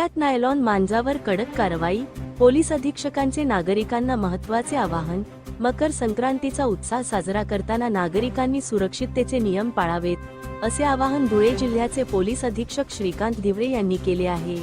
धुळ्यात नायलॉन मांजावर कडक कारवाई, पोलीस अधीक्षकांचे नागरिकांना महत्त्वाचे आवाहन. मकर संक्रांतीचा उत्साह साजरा करताना नागरिकांनी सुरक्षिततेचे नियम पाळावेत, असे आवाहन धुळे जिल्ह्याचे पोलीस अधीक्षक श्रीकांत धिवरे यांनी केले आहे.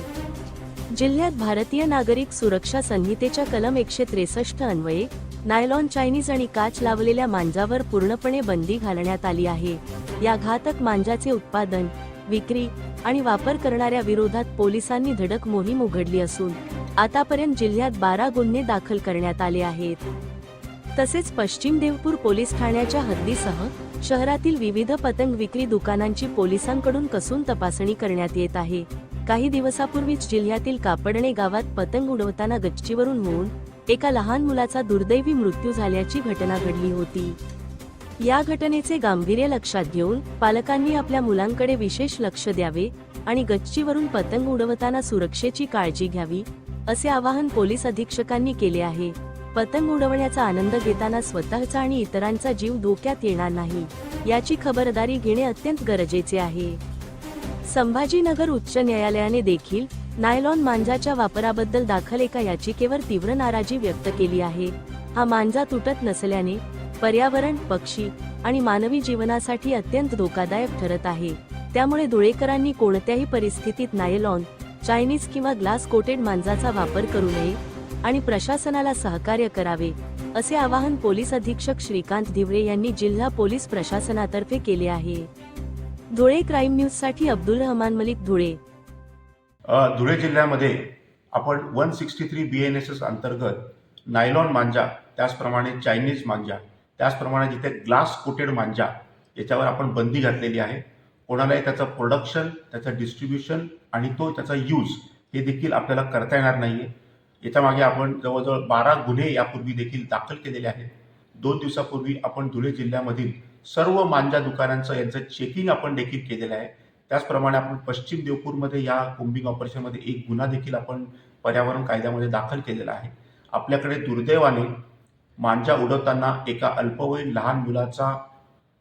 जिल्ह्यात भारतीय नागरिक सुरक्षा संहितेच्या कलम 163 अन्वये नायलॉन, चायनीज आणि काच लावलेल्या मांजावर पूर्णपणे बंदी घालण्यात आली आहे. या घातक मांजाचे उत्पादन, विक्री आणि वापर करणाऱ्या विरोधात पोलिसांनी धडक मोहीम उघडली असून आतापर्यंत जिल्ह्यात 12 गुन्हे दाखल करण्यात आले आहेत. तसेच पश्चिम देवपूर पोलीस ठाण्याच्या हद्दीसह शहरातील विविध पतंग विक्री दुकानांची पोलिसांकडून कसून तपासणी करण्यात येत आहे. काही दिवसापूर्वीच जिल्ह्यातील कापडणे गावात पतंग उडवताना गच्चीवरून होऊन एका लहान मुलाचा दुर्दैवी मृत्यू झाल्याची घटना घडली होती. या घटनेचे गांभीर्य लक्षात घेऊन पालकांनी आपल्या मुलांकडे विशेष लक्ष द्यावे आणि गच्चीवरून पतंग उडवताना सुरक्षेची काळजी घ्यावी, असे आवाहन पोलीस अधीक्षकांनी केले आहे. पतंग उडवण्याचा आनंद घेताना स्वतःचा आणि इतरांचा जीव धोक्यात येणार नाही, याची खबरदारी घेणे अत्यंत गरजेचे आहे. संभाजीनगर उच्च न्यायालयाने देखील नायलॉन मांजाच्या वापराबद्दल दाखल एका याचिकेवर तीव्र नाराजी व्यक्त केली आहे. हा मांजा तुटत नसल्याने पर्यावरण, पक्षी आणि मानवी जीवनासाठी अत्यंत धोकादायक ठरत आहे. त्यामुळे धुळेकरांनी कोणत्याही परिस्थितीत नायलॉन, चायनीज किंवा ग्लास कोटेड मांजाचा वापर करू नये आणि प्रशासनाला सहकार्य करावे, असे आवाहन पोलीस अधीक्षक श्रीकांत धिवरे यांनी जिल्हा पोलीस प्रशासनातर्फे केले आहे. धुळे क्राईम न्यूज साठी अब्दुल रहमान मलिक, धुळे. धुळे जिल्ह्यामध्ये आपण 163 BNSS अंतर्गत नायलॉन मांजा, त्याचप्रमाणे चायनीज मांजा, त्याचप्रमाणे जिथे ग्लास कोटेड मांजा याच्यावर आपण बंदी घातलेली आहे. कोणालाही त्याचं प्रोडक्शन, त्याचं डिस्ट्रीब्युशन आणि त्याचा यूज हे देखील आपल्याला करता येणार नाहीये. याच्यामागे आपण जवळजवळ 12 गुन्हे यापूर्वी देखील दाखल केलेले आहेत. 2 दिवसापूर्वी आपण धुळे जिल्ह्यामधील सर्व मांजा दुकानांचं यांचं चेकिंग आपण देखील केलेलं आहे. त्याचप्रमाणे आपण पश्चिम देवपूरमध्ये या कोम्बिंग ऑपरेशनमध्ये एक गुन्हा देखील आपण पर्यावरण कायद्यामध्ये दाखल केलेला आहे. आपल्याकडे दुर्दैवाने मांजा उडवताना एका अल्पवयीन लहान मुलाचा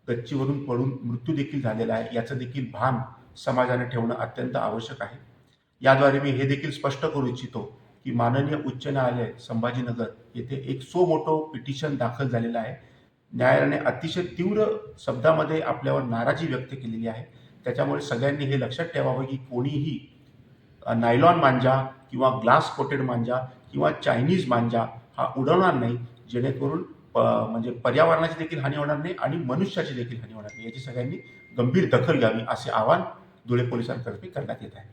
गच्चीवरून पडून मृत्यू देखील झालेला आहे. याचं देखील भान समाजाने ठेवणं अत्यंत आवश्यक आहे. याद्वारे मी हे देखील स्पष्ट करू इच्छितो की माननीय उच्च न्यायालय संभाजीनगर येथे एक सो मोठो पिटिशन दाखल झालेलं आहे. न्यायालयाने अतिशय तीव्र शब्दामध्ये आपल्यावर नाराजी व्यक्त केलेली आहे. त्याच्यामुळे सगळ्यांनी हे लक्षात ठेवावं की कोणीही नायलॉन मांजा किंवा ग्लास कोटेड मांजा किंवा चायनीज मांजा हा उडवणार नाही, जेणेकरून म्हणजे पर्यावरणाची देखील हानी होणार नाही आणि मनुष्याची देखील हानी होणार नाही. याची सगळ्यांनी गंभीर दखल घ्यावी, असे आवाहन धुळे पोलिसांतर्फे करण्यात येत आहे.